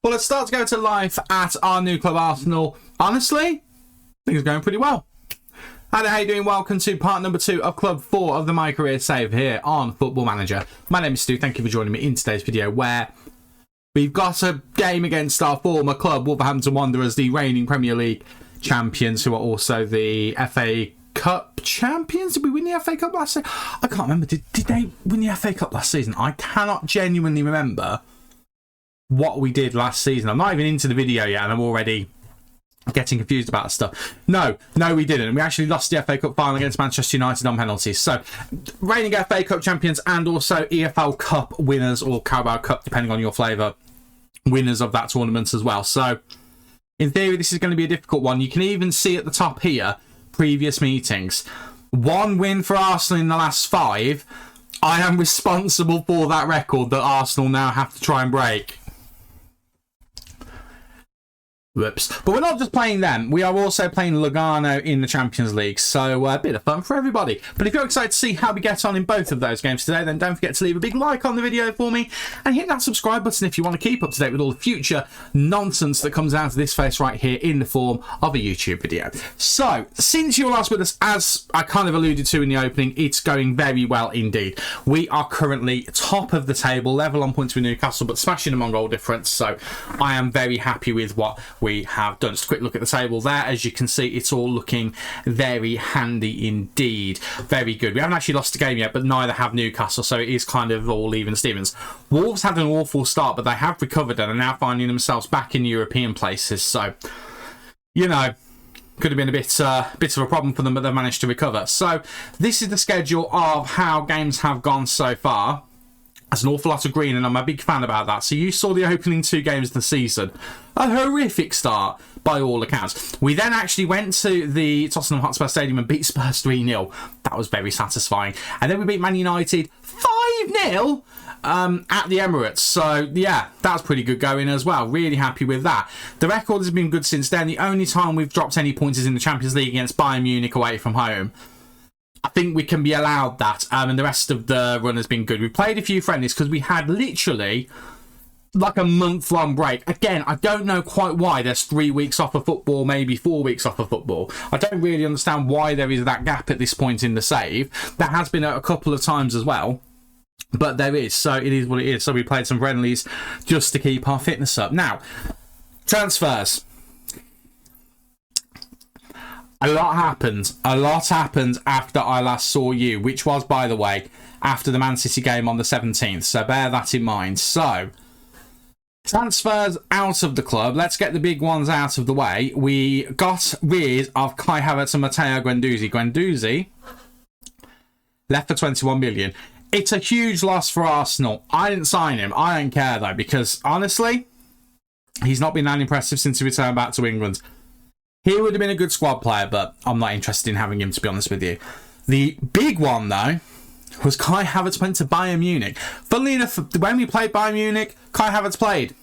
Well, let's start to go to life at our new club, Arsenal. Honestly, things are going pretty well. Hi there, how you doing? Welcome to part number 2 of Club 4 of the MyCareer save here on Football Manager. My name is Stu. Thank you for joining me in today's video, where we've got a game against our former club, Wolverhampton Wanderers, the reigning Premier League champions, who are also the FA Cup champions. Did we win the FA Cup last season? I can't remember. Did they win the FA Cup last season? I cannot genuinely remember what we did last season. I'm not even into the video yet and I'm already getting confused about stuff. No, we didn't. We actually lost the FA Cup final against Manchester United on penalties. So, reigning FA Cup champions and also EFL Cup winners, or Carabao Cup, depending on your flavour, winners of that tournament as well. So, in theory, this is going to be a difficult one. You can even see at the top here, previous meetings. 1 win for Arsenal in the last 5. I am responsible for that record that Arsenal now have to try and break. Whoops. But we're not just playing them. We are also playing Lugano in the Champions League. So a bit of fun for everybody. But if you're excited to see how we get on in both of those games today, then don't forget to leave a big like on the video for me and hit that subscribe button if you want to keep up to date with all the future nonsense that comes out of this face right here in the form of a YouTube video. So, since you were last with us, as I kind of alluded to in the opening, it's going very well indeed. We are currently top of the table, level on points with Newcastle, but smashing them on goal difference. So, I am very happy with what we have done. Just a quick look at the table there. As you can see, it's all looking very handy indeed. Very good. We haven't actually lost a game yet, but neither have Newcastle, so it is kind of all even Stevens. Wolves had an awful start, but they have recovered and are now finding themselves back in European places. So, you know, could have been a bit of a problem for them, but they've managed to recover. So, this is the schedule of how games have gone so far. There's an awful lot of green, and I'm a big fan about that. So you saw the opening 2 games of the season. A horrific start, by all accounts. We then actually went to the Tottenham Hotspur Stadium and beat Spurs 3-0. That was very satisfying. And then we beat Man United 5-0 at the Emirates. So, yeah, that's pretty good going as well. Really happy with that. The record has been good since then. The only time we've dropped any points is in the Champions League against Bayern Munich away from home. I think we can be allowed that, and the rest of the run has been good. We've played a few friendlies because we had literally like a month-long break. Again, I don't know quite why there's 3 weeks off of football, maybe 4 weeks off of football. I don't really understand why there is that gap at this point in the save. That has been a couple of times as well, but there is, so it is what it is. So we played some friendlies just to keep our fitness up. Now, transfers. A lot happened. A lot happened after I last saw you, which was, by the way, after the Man City game on the 17th. So bear that in mind. So, transfers out of the club. Let's get the big ones out of the way. We got rid of Kai Havertz and Matteo Guendouzi. Guendouzi left for 21 million. It's a huge loss for Arsenal. I didn't sign him. I don't care, though, because, honestly, he's not been that impressive since he returned back to England. He would have been a good squad player, but I'm not interested in having him, to be honest with you. The big one, though, was Kai Havertz went to Bayern Munich. Funnily enough, when we played Bayern Munich, Kai Havertz played.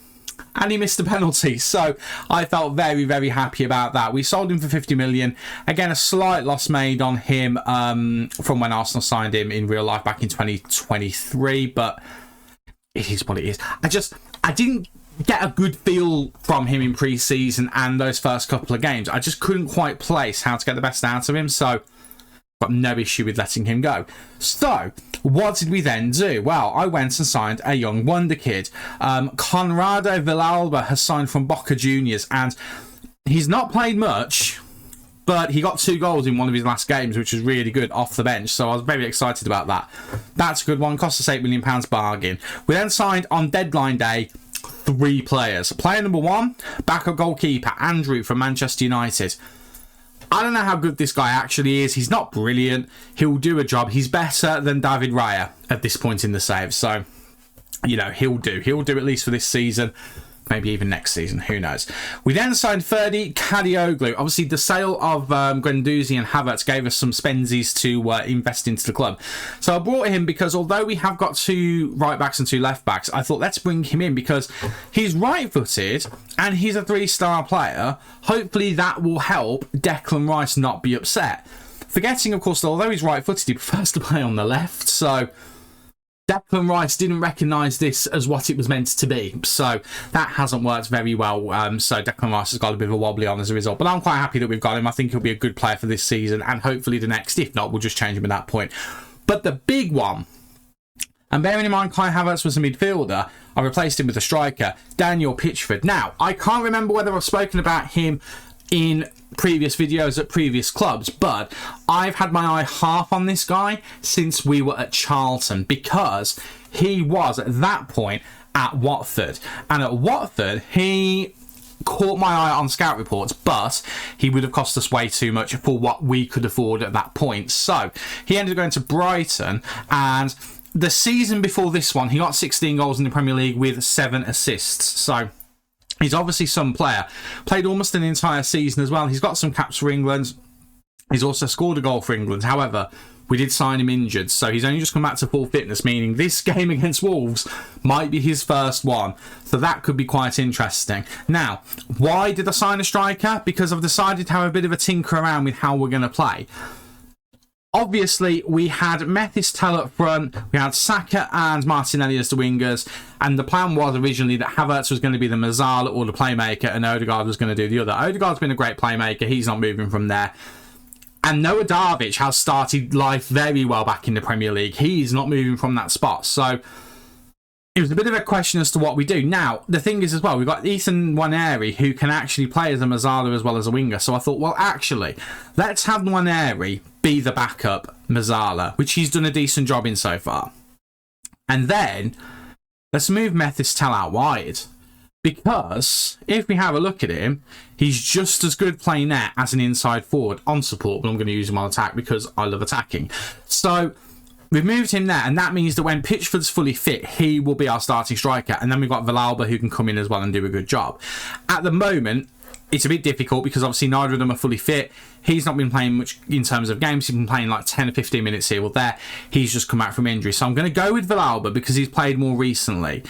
And he missed a penalty. So I felt very, very happy about that. We sold him for 50 million. Again, a slight loss made on him from when Arsenal signed him in real life back in 2023. But it is what it is. I didn't get a good feel from him in pre-season and those first couple of games. I just couldn't quite place how to get the best out of him, so got no issue with letting him go. So, what did we then do? Well, I went and signed a young wonder kid. Conrado Villalba has signed from Boca Juniors, and he's not played much, but he got 2 goals in one of his last games, which was really good off the bench, so I was very excited about that. That's a good one. Cost us £8 million bargain. We then signed on deadline day 3 players. Player number 1, backup goalkeeper Andrew from Manchester United. I don't know how good this guy actually is. He's not brilliant. He'll do a job. He's better than David Raya at this point in the save. So, you know, he'll do. He'll do at least for this season. Maybe even next season, who knows. We then signed Ferdi Kadioglu. Obviously, the sale of Guendouzi and Havertz gave us some spensies to invest into the club. So I brought him because although we have got 2 right-backs and 2 left-backs, I thought let's bring him in because he's right-footed and he's a 3-star player. Hopefully that will help Declan Rice not be upset. Forgetting, of course, that although he's right-footed, he prefers to play on the left. So Declan Rice didn't recognise this as what it was meant to be, so that hasn't worked very well. So Declan Rice has got a bit of a wobbly on as a result, but I'm quite happy that we've got him. I think he'll be a good player for this season and hopefully the next. If not, we'll just change him at that point. But the big one, and bearing in mind Kai Havertz was a midfielder, I replaced him with a striker, Daniel Pitchford. Now, I can't remember whether I've spoken about him in previous videos at previous clubs, but I've had my eye half on this guy since we were at Charlton, because he was at that point at Watford, and at Watford he caught my eye on scout reports, but he would have cost us way too much for what we could afford at that point. So he ended up going to Brighton, and the season before this one he got 16 goals in the Premier League with 7 assists. So he's obviously some player. Played almost an entire season as well. He's got some caps for England. He's also scored a goal for England. However, we did sign him injured, so he's only just come back to full fitness, meaning this game against Wolves might be his first one. So that could be quite interesting. Now, why did I sign a striker? Because I've decided to have a bit of a tinker around with how we're going to play. Obviously, we had Methistel up front, we had Saka and Martinelli as the wingers, and the plan was originally that Havertz was going to be the Mazzala or the playmaker, and Odegaard was going to do the other. Odegaard's been a great playmaker, he's not moving from there. And Noah Darvic has started life very well back in the Premier League. He's not moving from that spot, so it was a bit of a question as to what we do. Now, the thing is as well, we've got Ethan Nwaneri, who can actually play as a Mazzala as well as a winger. So I thought, well, actually, let's have Nwaneri be the backup Mazzala, which he's done a decent job in so far. And then, let's move Methistel out wide. Because, if we have a look at him, he's just as good playing there as an inside forward on support, but I'm going to use him on attack because I love attacking. So we've moved him there, and that means that when Pitchford's fully fit, he will be our starting striker. And then we've got Villalba, who can come in as well and do a good job. At the moment, it's a bit difficult because obviously neither of them are fully fit. He's not been playing much in terms of games. He's been playing like 10 or 15 minutes here or there. He's just come out from injury. So I'm going to go with Villalba because he's played more recently.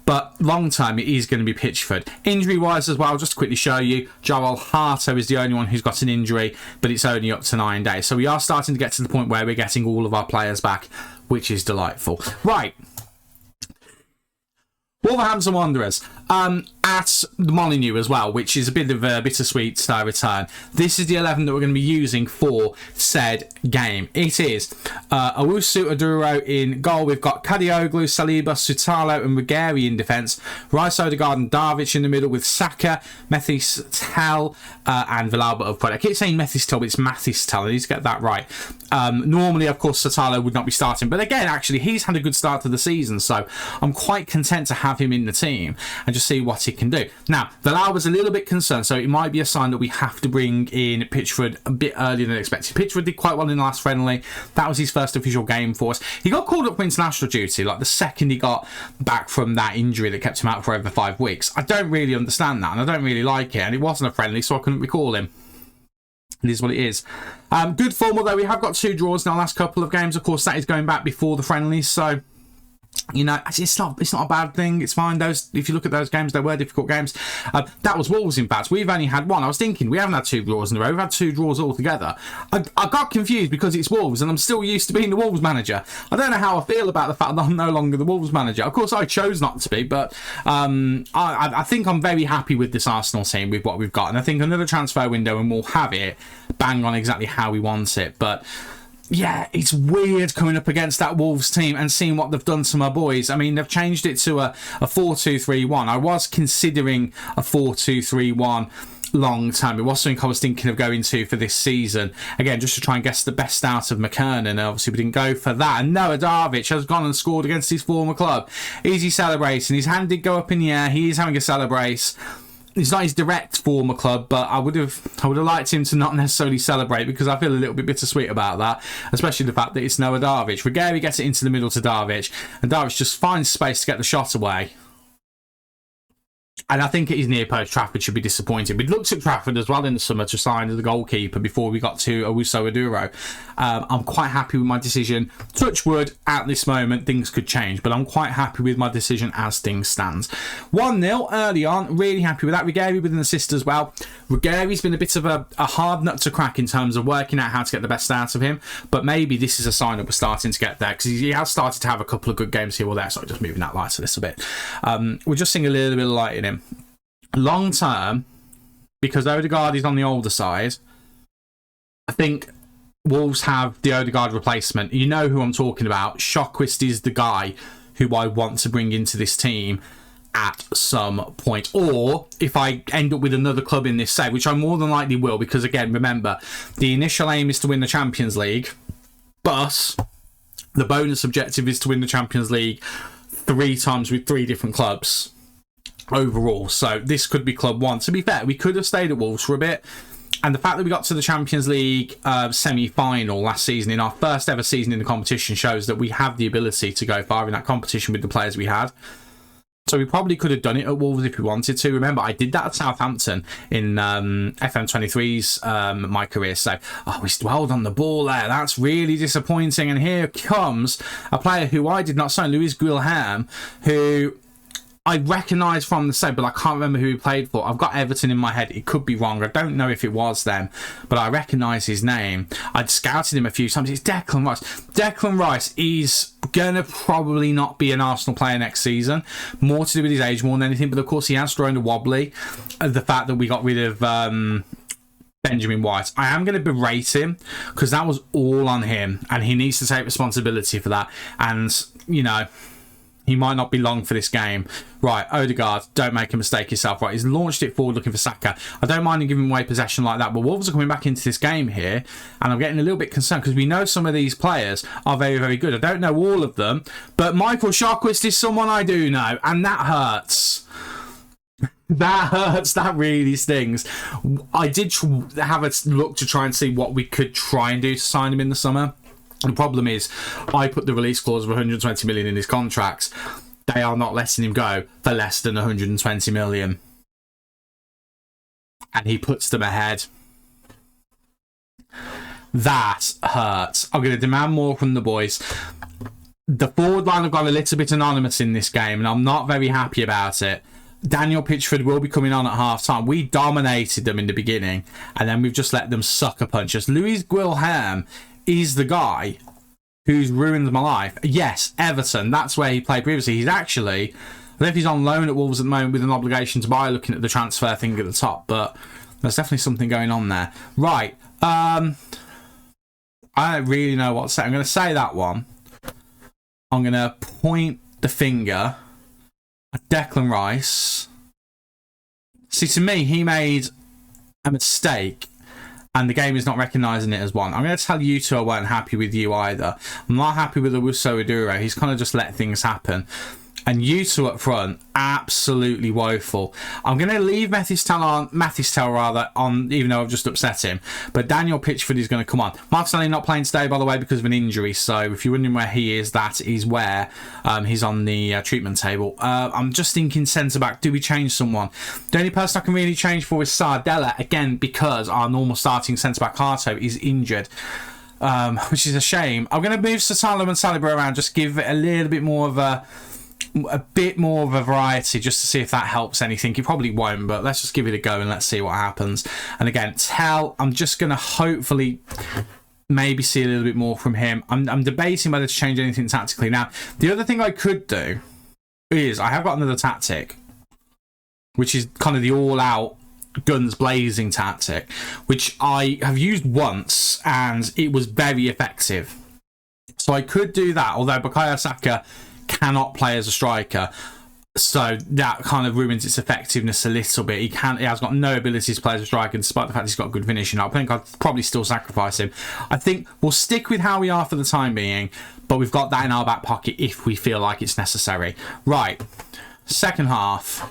But long term, it is going to be Pitchford. Injury-wise as well, just to quickly show you, Joel Harto is the only one who's got an injury, but it's only up to 9 days. So we are starting to get to the point where we're getting all of our players back, which is delightful. Right. Wolverhampton Wanderers at the Molineux as well, which is a bit of a bittersweet return. This is the 11 that we're going to be using for said game. It is Owusu Aduro in goal. We've got Kadioglu, Saliba, Sutalo and Ruggieri in defence. Rice, Odegaard and Darvic in the middle with Saka, Methistel and Villalba up front. I keep saying Methistel, but it's Mathistel. I need to get that right. Normally, of course, Sutalo would not be starting. But again, actually, he's had a good start to the season. So I'm quite content to have him in the team and just see what he can do. Now, Villalba's a little bit concerned, so it might be a sign that we have to bring in Pitchford a bit earlier than expected. Pitchford did quite well in the last friendly. That was his first official game for us. He got called up for international duty, like the second he got back from that injury that kept him out for over 5 weeks. I don't really understand that, and I don't really like it, and it wasn't a friendly, so I couldn't recall him. It is what it is. Good form, although we have got 2 draws in our last couple of games. Of course, that is going back before the friendlies, so you know, it's not a bad thing. It's fine. Those, if you look at those games, they were difficult games. That was Wolves, in fact. We've only had 1. I was thinking we haven't had 2 draws in a row. We've had 2 draws altogether. I got confused because it's Wolves, and I'm still used to being the Wolves manager. I don't know how I feel about the fact that I'm no longer the Wolves manager. Of course, I chose not to be, but I think I'm very happy with this Arsenal team, with what we've got, and I think another transfer window, and we'll have it bang on exactly how we want it. But yeah, it's weird coming up against that Wolves team and seeing what they've done to my boys. I mean, they've changed it to a 4-2-3-1. I was considering a 4-2-3-1 long term. It was something I was thinking of going to for this season. Again, just to try and guess the best out of McKernan. And obviously, we didn't go for that. And Noah Darvic has gone and scored against his former club. Is he celebrating? His hand did go up in the air. He is having a celebrate. It's not his direct former club, but I would have liked him to not necessarily celebrate, because I feel a little bit bittersweet about that, especially the fact that it's Noah Darvic. Ruggieri gets it into the middle to Darvic, and Darvic just finds space to get the shot away. And I think at his near post, Trafford should be disappointed. We'd looked at Trafford as well in the summer to sign as the goalkeeper before we got to Owusu Aduro. I'm quite happy with my decision. Touch wood, at this moment, things could change, but I'm quite happy with my decision as things stands. 1-0 early on, really happy with that. Ruggieri with an assist as well. Ruggieri's been a bit of a hard nut to crack in terms of working out how to get the best out of him, but maybe this is a sign that we're starting to get there, because he has started to have a couple of good games here or there. So just moving that light a little bit. We're just seeing a little bit of light in him. Long term, because Odegaard is on the older side, I think Wolves have the Odegaard replacement. You know who I'm talking about. Shotquist is the guy who I want to bring into this team at some point. Or if I end up with another club in this save, which I more than likely will, because again, remember, the initial aim is to win the Champions League, but the bonus objective is to win the Champions League 3 times with 3 different clubs overall. So this could be club 1. To be fair, we could have stayed at Wolves for a bit, and the fact that we got to the Champions League semi-final last season, in our first ever season in the competition, shows that we have the ability to go far in that competition with the players we had. So we probably could have done it at Wolves if we wanted to. Remember, I did that at Southampton in FM23's MyCareer save. Oh, we dwelled on the ball there. That's really disappointing. And here comes a player who I did not sign, Luis Guilherme, who I recognise from the save, but I can't remember who he played for. I've got Everton in my head. It could be wrong. I don't know if it was them, but I recognise his name. I'd scouted him a few times. It's Declan Rice. Declan Rice is going to probably not be an Arsenal player next season. More to do with his age more than anything, but of course he has thrown a wobbly. The fact that we got rid of Benjamin White. I am going to berate him because that was all on him, and he needs to take responsibility for that. And, you know, he might not be long for this game. Right, Odegaard, don't make a mistake yourself. Right, he's launched it forward looking for Saka. I don't mind him giving away possession like that, but Wolves are coming back into this game here, and I'm getting a little bit concerned because we know some of these players are very, very good. I don't know all of them, but Michael Shotquist is someone I do know, and that hurts. That hurts. That really stings. I did have a look to try and see what we could try and do to sign him in the summer. The problem is, I put the release clause of 120 million in his contracts. They are not letting him go for less than 120 million. And he puts them ahead. That hurts. I'm going to demand more from the boys. The forward line have got a little bit anonymous in this game, and I'm not very happy about it. Daniel Pitchford will be coming on at half-time. We dominated them in the beginning, and then we've just let them sucker punch us. Luis Guilherme is the guy who's ruined my life. Yes, Everton, that's where he played previously. He's actually, I don't know if he's on loan at Wolves at the moment with an obligation to buy, looking at the transfer thing at the top, but there's definitely something going on there. Right, I don't really know what to say. I'm going to say that one. I'm going to point the finger at Declan Rice. See, to me, he made a mistake, and the game is not recognising it as one. I'm going to tell you two I weren't happy with you either. I'm not happy with Owusu Aduro. He's kind of just let things happen. And you two up front, absolutely woeful. I'm going to leave Mathis on, even though I've just upset him. But Daniel Pitchford is going to come on. Martinelli not playing today, by the way, because of an injury. So if you're wondering where he is, that is where he's on the treatment table. I'm just thinking centre-back. Do we change someone? The only person I can really change for is Sardella. Again, because our normal starting centre-back Harto is injured. Which is a shame. I'm going to move Sotalo and Saliba around. Just give it a little bit more of a bit more of a variety, just to see if that helps anything. It probably won't, but let's just give it a go and let's see what happens. And again, I'm just going to hopefully maybe see a little bit more from him. I'm debating whether to change anything tactically. Now, the other thing I could do is I have got another tactic, which is kind of the all-out guns blazing tactic, which I have used once and it was very effective. So I could do that, although Bukayo Saka cannot play as a striker, so that kind of ruins its effectiveness a little bit. He has got no ability to play as a striker, despite the fact he's got good finishing. I think I'd probably still sacrifice him. I think we'll stick with how we are for the time being, but we've got that in our back pocket if we feel like it's necessary. Right, second half.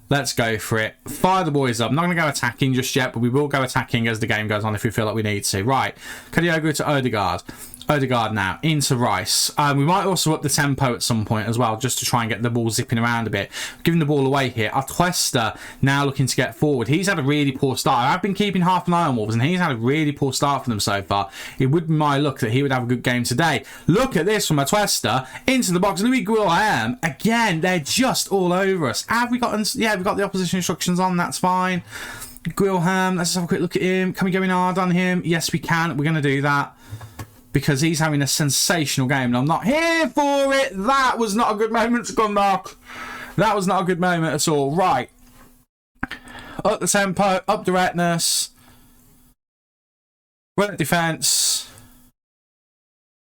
Let's go for it. Fire the boys up. I'm not going to go attacking just yet, but we will go attacking as the game goes on if we feel like we need to. Right. Kadioglu to Odegaard. Odegaard now into Rice. We might also up the tempo at some point as well, just to try and get the ball zipping around a bit. Giving the ball away here. Atuesta now looking to get forward. He's had a really poor start. I've been keeping half an eye on Wolves, and he's had a really poor start for them so far. It would be my luck that he would have a good game today. Look at this from Atuesta into the box. Louis Guillaume again. They're just all over us. Have we got? Yeah, we've got the opposition instructions on. That's fine. Guillaume. Let's just have a quick look at him. Can we go in hard on him? Yes, we can. We're going to do that, because he's having a sensational game and I'm not here for it. That was not a good moment to come back. That was not a good moment at all. Right. Up the tempo, up directness. Run at defence.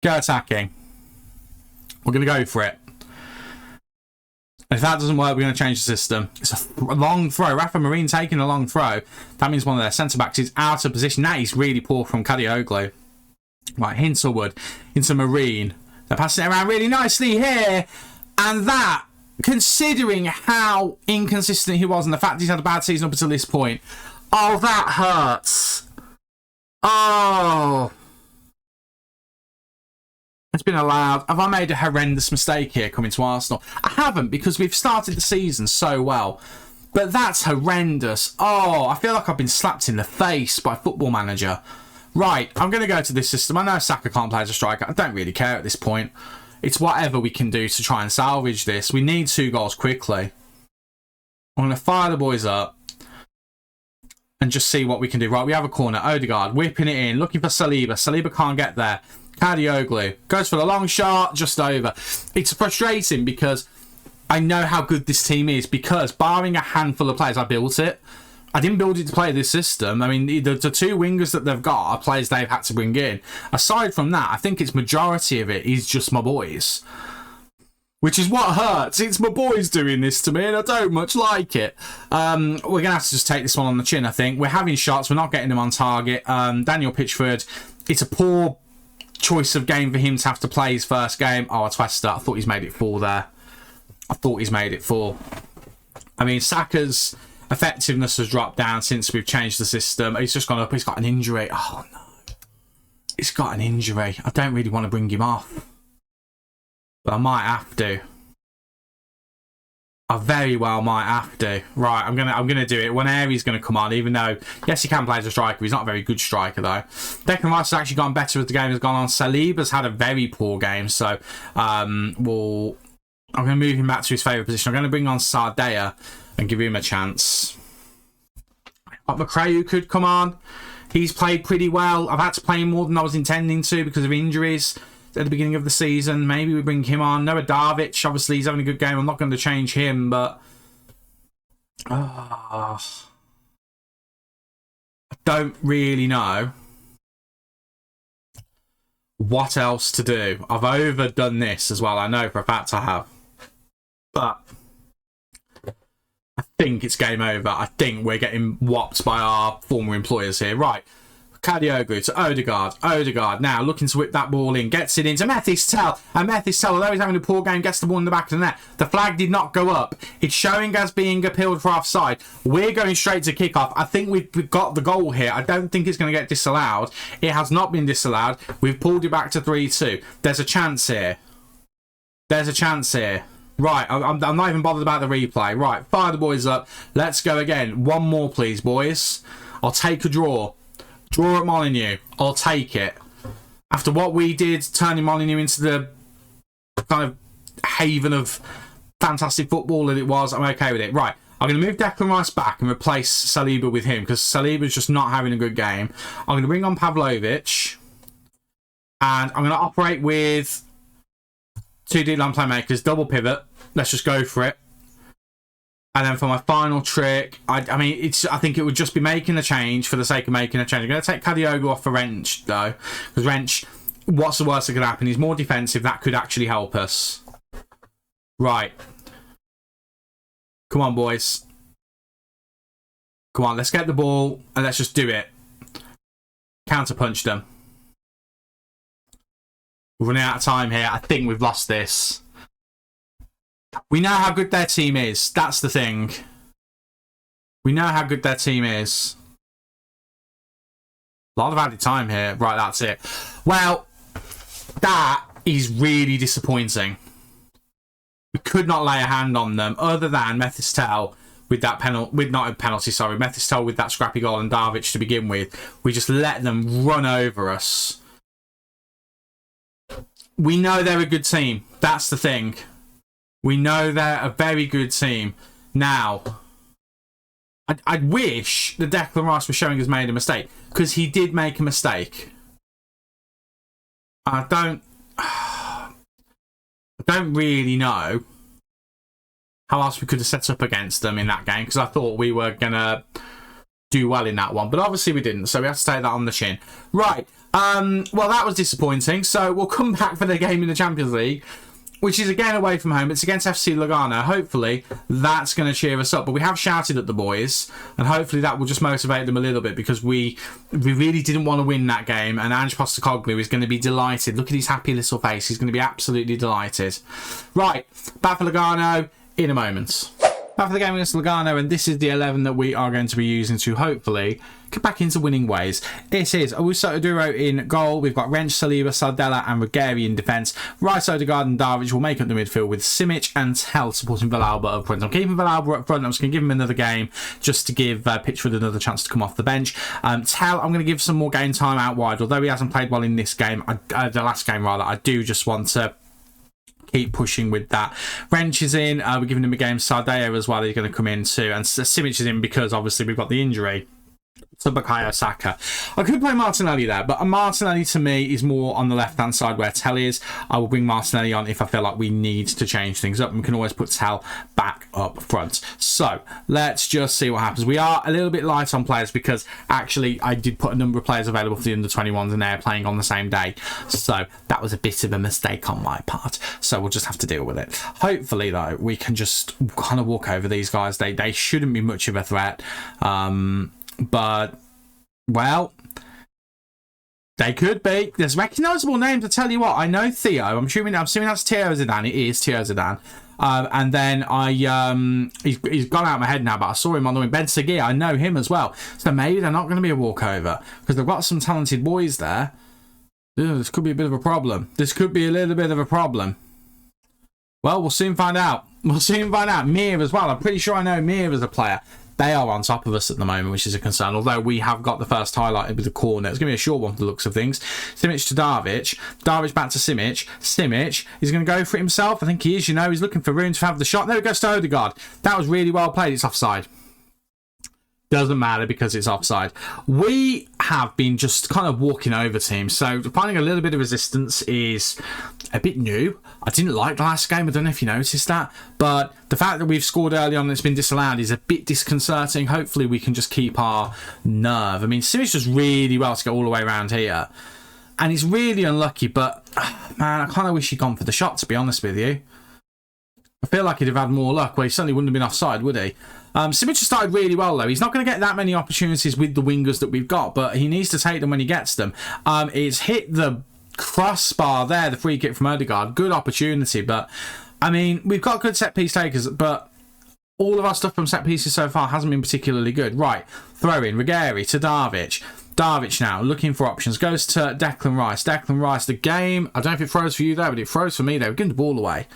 Go attacking. We're going to go for it. And if that doesn't work, we're going to change the system. It's a long throw. Rafa Marine taking a long throw. That means one of their centre-backs is out of position. That is really poor from Kadioglu. Right, Hinselwood into Marine. They're passing it around really nicely here. And that, considering how inconsistent he was and the fact he's had a bad season up until this point. Oh, that hurts. Oh. It's been allowed. Have I made a horrendous mistake here coming to Arsenal? I haven't, because we've started the season so well. But that's horrendous. Oh, I feel like I've been slapped in the face by Football Manager. Right, I'm going to go to this system. I know Saka can't play as a striker. I don't really care at this point. It's whatever we can do to try and salvage this. We need 2 goals quickly. I'm going to fire the boys up and just see what we can do. Right, we have a corner. Odegaard whipping it in, looking for Saliba. Saliba can't get there. Kadioglu goes for the long shot, just over. It's frustrating because I know how good this team is, because barring a handful of players, I built it. I didn't build it to play this system. I mean, the 2 wingers that they've got are players they've had to bring in. Aside from that, I think its majority of it is just my boys. Which is what hurts. It's my boys doing this to me, and I don't much like it. We're going to have to just take this one on the chin, I think. We're having shots. We're not getting them on target. Daniel Pitchford, it's a poor choice of game for him to have to play his first game. Oh, Atuesta. I thought he's made it 4 there. I thought he's made it 4. I mean, Saka's effectiveness has dropped down since we've changed the system. He's just gone up. He's got an injury. Oh, no. He's got an injury. I don't really want to bring him off, but I might have to. I very well might have to. Right, I'm gonna do it. When Aries going to come on, even though, yes, he can play as a striker. He's not a very good striker, though. Declan Rice has actually gone better as the game has gone on. Saliba's had a very poor game, so I'm going to move him back to his favourite position. I'm going to bring on Sardea and give him a chance. McCrae could come on. He's played pretty well. I've had to play him more than I was intending to because of injuries at the beginning of the season. Maybe we bring him on. Noah Darvic, obviously, he's having a good game. I'm not going to change him, but I don't really know what else to do. I've overdone this as well. I know for a fact I have. But I think it's game over. I think we're getting whopped by our former employers here. Right. Kadioglu to Odegaard. Odegaard now looking to whip that ball in. Gets it into Methistel. And Methistel, although he's having a poor game, gets the ball in the back of the net. The flag did not go up. It's showing as being appealed for offside. We're going straight to kickoff. I think we've got the goal here. I don't think it's going to get disallowed. It has not been disallowed. We've pulled it back to 3-2. There's a chance here. There's a chance here. Right, I'm not even bothered about the replay. Right, fire the boys up. Let's go again. One more, please, boys. I'll take a draw. Draw at Molineux. I'll take it. After what we did, turning Molineux into the kind of haven of fantastic football that it was, I'm okay with it. Right, I'm going to move Declan Rice back and replace Saliba with him because Saliba's just not having a good game. I'm going to bring on Pavlovic. And I'm going to operate with 2 D-line playmakers, double pivot. Let's just go for it. And then for my final trick, I think it would just be making a change for the sake of making a change. I'm going to take Kadioglu off for Wrench, though. Because Wrench, what's the worst that could happen? He's more defensive. That could actually help us. Right. Come on, boys. Come on, let's get the ball and let's just do it. Counter-punch them. We're running out of time here. I think we've lost this. We know how good their team is. That's the thing. We know how good their team is. A lot of added time here. Right, that's it. Well, That is really disappointing. We could not lay a hand on them other than Methistel with that Methistel with that scrappy goal and Darvic to begin with. We just let them run over us. We know they're a good team. That's the thing. We know they're a very good team. Now, I wish the Declan Rice was showing us made a mistake, because he did make a mistake. I don't really know how else we could have set up against them in that game, because I thought we were going to do well in that one, but obviously we didn't, so we have to take that on the chin. Right, well, that was disappointing, so we'll come back for the game in the Champions League, which is again away from home. It's against FC Lugano. Hopefully that's going to cheer us up, but we have shouted at the boys, and hopefully that will just motivate them a little bit, because we really didn't want to win that game, and Ange Postecoglou is going to be delighted. Look at his happy little face. He's going to be absolutely delighted. Right, back for Lugano in a moment. Back for the game against Lugano, and this is the 11 that we are going to be using to hopefully get back into winning ways. This is Owusu Oduro in goal. We've got Rensch, Saliba, Sardella and Ruggieri in defence. Rice, Odegaard and Darvic will make up the midfield, with Simic and Tell supporting Villalba up front. I'm keeping Villalba up front. I'm just going to give him another game just to give Pitchford another chance to come off the bench. Tell, I'm going to give some more game time out wide. Although he hasn't played well in this game, the last game rather, I do just want to keep pushing with that. Rensch is in. We're giving him a game. Sardeo as well. He's going to come in too. And Simic is in because obviously we've got the injury to Bukayo Saka. I could play Martinelli there, but Martinelli to me is more on the left-hand side where Tell is. I will bring Martinelli on if I feel like we need to change things up. We can always put Tell back up front. So let's just see what happens. We are a little bit light on players because actually I did put a number of players available for the under-21s and they're playing on the same day. So that was a bit of a mistake on my part. So we'll just have to deal with it. Hopefully though, we can just kind of walk over these guys. They shouldn't be much of a threat. But, well, they could be. There's recognisable names, I tell you what. I know Theo. I'm assuming that's Theo Zidane. It is Theo Zidane. And then he's gone out of my head now, but I saw him on the wing. Ben Seguir, I know him as well. So maybe they're not going to be a walkover, because they've got some talented boys there. This could be a bit of a problem. This could be a little bit of a problem. Well, we'll soon find out. We'll soon find out. Mir as well. I'm pretty sure I know Mir as a player. They are on top of us at the moment, which is a concern, although we have got the first highlighted with the corner. It's going to be a short one for the looks of things. Simic to Darvic. Darvic back to Simic. Simic, he's going to go for it himself. I think he is, you know. He's looking for room to have the shot. There it goes to Odegaard. That was really well played. It's offside. Doesn't matter because it's offside. We have been just kind of walking over teams, so finding a little bit of resistance is a bit new. I didn't like the last game. I don't know if you noticed that, but the fact that we've scored early on and it's been disallowed is a bit disconcerting. Hopefully we can just keep our nerve. I mean, Simic does really well to get all the way around here, and he's really unlucky, but man, I kind of wish he'd gone for the shot, to be honest with you. I feel like he'd have had more luck. Well, he certainly wouldn't have been offside, would he? Simic started really well, though. He's not going to get that many opportunities with the wingers that we've got, but he needs to take them when he gets them. It's hit the crossbar there, the free kick from Odegaard. Good opportunity, but, I mean, we've got good set-piece takers, but all of our stuff from set-pieces so far hasn't been particularly good. Right, throw in. Ruggieri to Darvic. Darvic now, looking for options. Goes to Declan Rice. Declan Rice, the game, I don't know if it froze for you there, but it froze for me there. We're giving the ball away.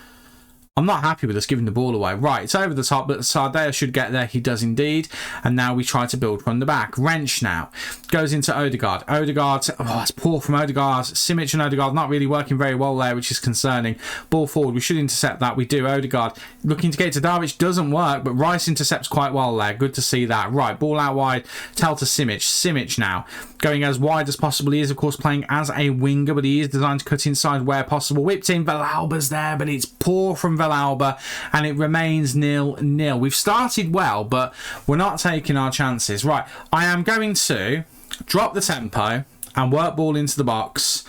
I'm not happy with us giving the ball away. Right, it's over the top, but Sardeo should get there. He does indeed. And now we try to build from the back. Rensch now goes into Odegaard. Odegaard, oh, it's poor from Odegaard. Simic and Odegaard not really working very well there, which is concerning. Ball forward, we should intercept that. We do. Odegaard looking to get to Darvic, doesn't work, but Rice intercepts quite well there. Good to see that. Right, ball out wide. Tell to Simic. Simic now going as wide as possible. He is, of course, playing as a winger, but he is designed to cut inside where possible. Whipped in. Villalba's there, but it's poor from Villalba, and it remains 0-0. We've started well, but we're not taking our chances. Right, I am going to drop the tempo and work ball into the box,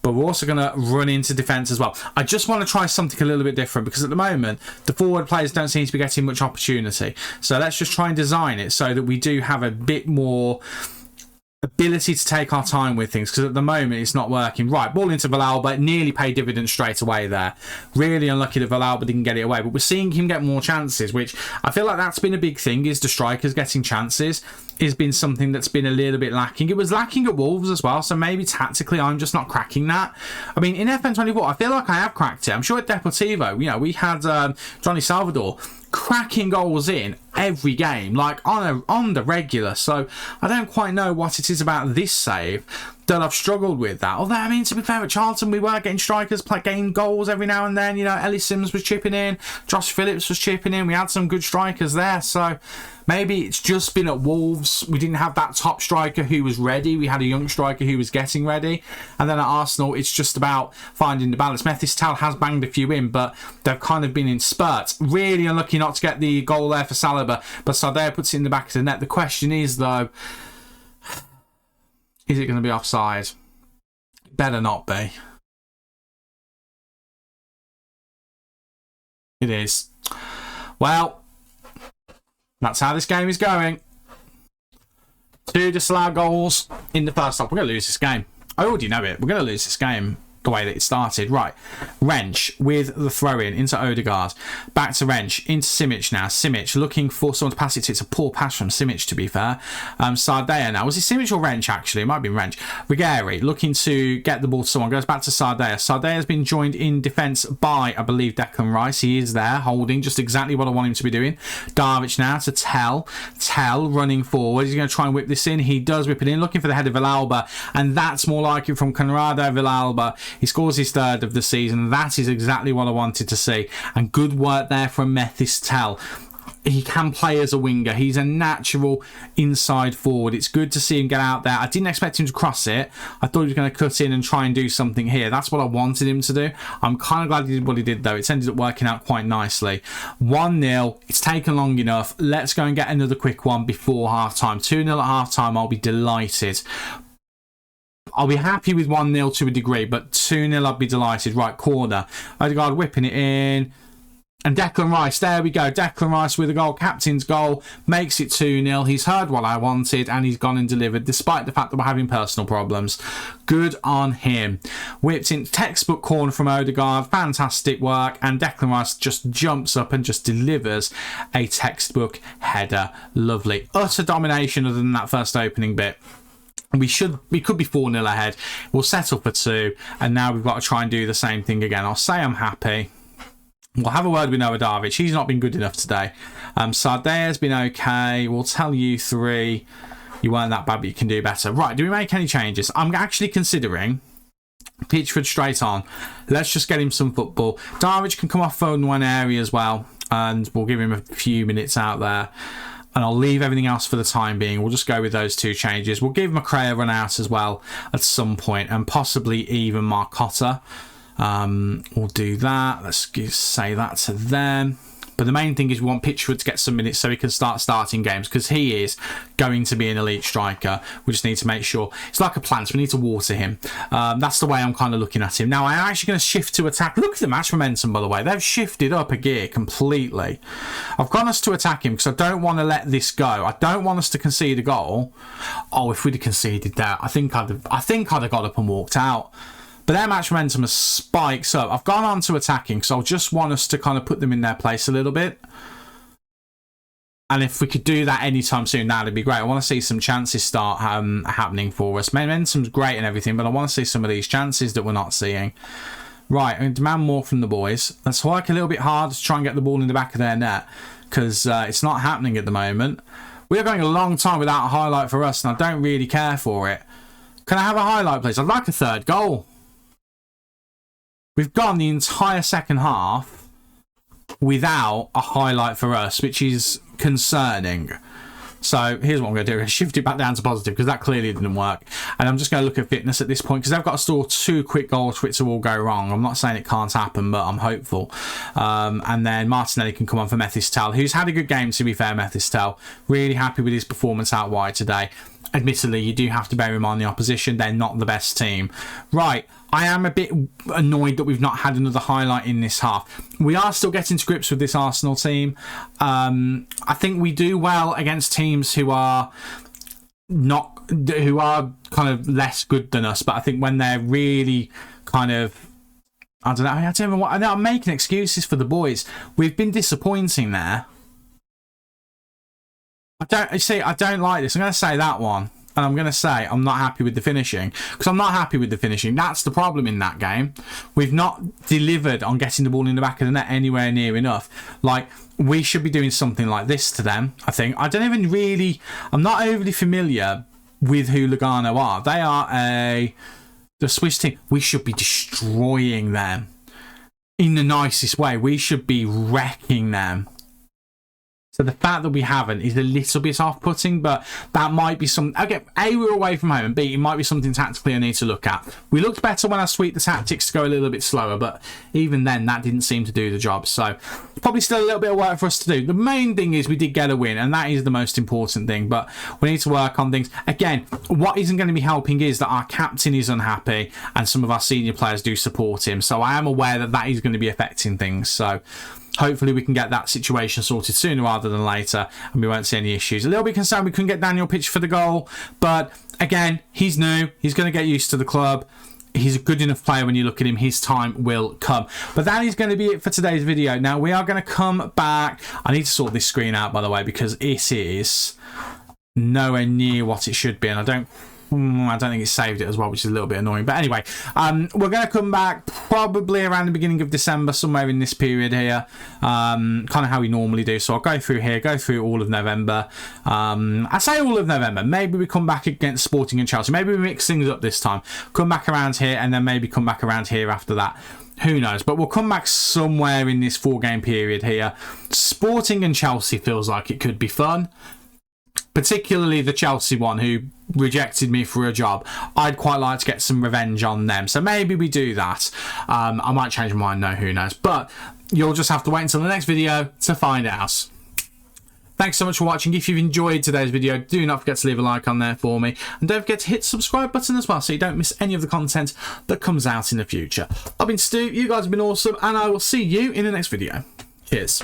but we're also going to run into defence as well. I just want to try something a little bit different, because at the moment the forward players don't seem to be getting much opportunity. So let's just try and design it so that we do have a bit more ability to take our time with things, because at the moment it's not working. Right, ball into Villalba, nearly paid dividends straight away there. Really unlucky that Villalba didn't get it away, but we're seeing him get more chances, which I feel like that's been a big thing, is the strikers getting chances has been something that's been a little bit lacking. It was lacking at Wolves as well, so maybe tactically I'm just not cracking that. I mean, in FN24, I feel like I have cracked it. I'm sure at Deportivo, you know, we had Johnny Salvador cracking goals in every game, like on the regular. So I don't quite know what it is about this save that I've struggled with that. Although, I mean, to be fair, at Charlton, we were getting strikers getting goals every now and then. You know, Ellie Sims was chipping in, Josh Phillips was chipping in. We had some good strikers there. So maybe it's just been at Wolves. We didn't have that top striker who was ready. We had a young striker who was getting ready. And then at Arsenal, it's just about finding the balance. Methistal has banged a few in, but they've kind of been in spurts. Really unlucky not to get the goal there for Saliba, but Sardea puts it in the back of the net. The question is, though, is it going to be offside? Better not be. It is. Well, that's how this game is going. 2 disallowed goals in the first half. We're going to lose this game. I already know it. We're going to lose this game the way that it started. Right. Wrench with the throw-in into Odegaard. Back to Wrench. Into Simic now. Simic looking for someone to pass it to. It's a poor pass from Simic, to be fair. Sardea now. Was it Simic or Wrench, actually? It might have been Wrench. Rigeri looking to get the ball to someone. Goes back to Sardea. Sardea has been joined in defence by, I believe, Declan Rice. He is there, holding just exactly what I want him to be doing. Darvic now to Tell. Tell running forward. He's going to try and whip this in. He does whip it in. Looking for the head of Villalba. And that's more like it from Conrado Villalba. He scores his 3rd of the season. That is exactly what I wanted to see. And good work there from Methistel. He can play as a winger. He's a natural inside forward. It's good to see him get out there. I didn't expect him to cross it. I thought he was going to cut in and try and do something here. That's what I wanted him to do. I'm kind of glad he did what he did, though. It's ended up working out quite nicely. 1-0. It's taken long enough. Let's go and get another quick one before half-time. 2-0 at half-time. I'll be delighted. I'll be happy with 1-0 to a degree, but 2-0 I'd be delighted. Right, corner. Odegaard whipping it in. And Declan Rice, there we go. Declan Rice with a goal, captain's goal, makes it 2-0. He's heard what I wanted and he's gone and delivered, despite the fact that we're having personal problems. Good on him. Whipped in textbook corner from Odegaard. Fantastic work. And Declan Rice just jumps up and just delivers a textbook header. Lovely. Utter domination other than that first opening bit. We could be 4-0 ahead. We'll settle for 2, and now we've got to try and do the same thing again. I'll say I'm happy. We'll have a word with Noah Darvic. He's not been good enough today. Sardea's been okay. We'll tell you 3. You weren't that bad, but you can do better. Right, do we make any changes? I'm actually considering Pitchford straight on. Let's just get him some football. Darvic can come off for one area as well, and we'll give him a few minutes out there. And I'll leave everything else for the time being. We'll just go with those 2 changes. We'll give MyCareer a run out as well at some point, and possibly even Marcotta. We'll do that. Let's say that to them. But the main thing is we want Pitchford to get some minutes so he can start starting games, because he is going to be an elite striker. We just need to make sure. It's like a plant. We need to water him. That's the way I'm kind of looking at him. Now, I'm actually going to shift to attack. Look at the match momentum, by the way. They've shifted up a gear completely. I've gone us to attack him because I don't want to let this go. I don't want us to concede a goal. Oh, if we'd have conceded that, I think I'd have got up and walked out. But their match momentum has spiked up. I've gone on to attacking because I just want us to kind of put them in their place a little bit. And if we could do that anytime soon, that'd be great. I want to see some chances start happening for us. Momentum's great and everything, but I want to see some of these chances that we're not seeing. Right, I'm going to demand more from the boys. Let's work a little bit hard to try and get the ball in the back of their net, because it's not happening at the moment. We are going a long time without a highlight for us, and I don't really care for it. Can I have a highlight, please? I'd like a 3rd goal. We've gone the entire second half without a highlight for us, which is concerning. So here's what I'm going to do. Shift it back down to positive, because that clearly didn't work. And I'm just going to look at fitness at this point, because they've got to score 2 quick goals for it to all go wrong. I'm not saying it can't happen, but I'm hopeful. And then Martinelli can come on for Methistel, who's had a good game, to be fair, Methistel. Really happy with his performance out wide today. Admittedly, you do have to bear in mind the opposition. They're not the best team. Right, I am a bit annoyed that we've not had another highlight in this half. We are still getting to grips with this Arsenal team. I think we do well against teams who are not who are kind of less good than us, but I think when they're really kind of, I don't know what, I'm making excuses for the boys. We've been disappointing there. I don't like this. I'm going to say that one. And I'm going to say I'm not happy with the finishing. Because I'm not happy with the finishing. That's the problem in that game. We've not delivered on getting the ball in the back of the net anywhere near enough. Like, we should be doing something like this to them, I think. I don't even really... I'm not overly familiar with who Lugano are. They are the Swiss team. We should be destroying them. In the nicest way. We should be wrecking them. So the fact that we haven't is a little bit off-putting, but that might be some... Okay, A, we're away from home, and B, it might be something tactically I need to look at. We looked better when I tweaked the tactics to go a little bit slower, but even then, that didn't seem to do the job. So probably still a little bit of work for us to do. The main thing is we did get a win, and that is the most important thing, but we need to work on things. Again, what isn't going to be helping is that our captain is unhappy, and some of our senior players do support him. So I am aware that that is going to be affecting things. So... hopefully we can get that situation sorted sooner rather than later and we won't see any issues. A little bit concerned we couldn't get Daniel pitched for the goal, but again, he's new. He's going to get used to the club. He's a good enough player when you look at him. His time will come. But that is going to be it for today's video. Now, we are going to come back. I need to sort this screen out, by the way, because it is nowhere near what it should be, and I don't think it saved it as well, which is a little bit annoying. But anyway, we're going to come back probably around the beginning of December, somewhere in this period here, kind of how we normally do. So I'll go through here, go through all of November. I say all of November. Maybe we come back against Sporting and Chelsea. Maybe we mix things up this time. Come back around here, and then maybe come back around here after that. Who knows? But we'll come back somewhere in this 4-game period here. Sporting and Chelsea feels like it could be fun. Particularly the Chelsea one, who rejected me for a job. I'd quite like to get some revenge on them. So maybe we do that. I might change my mind, no, who knows. But you'll just have to wait until the next video to find out. Thanks so much for watching. If you've enjoyed today's video, do not forget to leave a like on there for me. And don't forget to hit the subscribe button as well so you don't miss any of the content that comes out in the future. I've been Stu, you guys have been awesome, and I will see you in the next video. Cheers.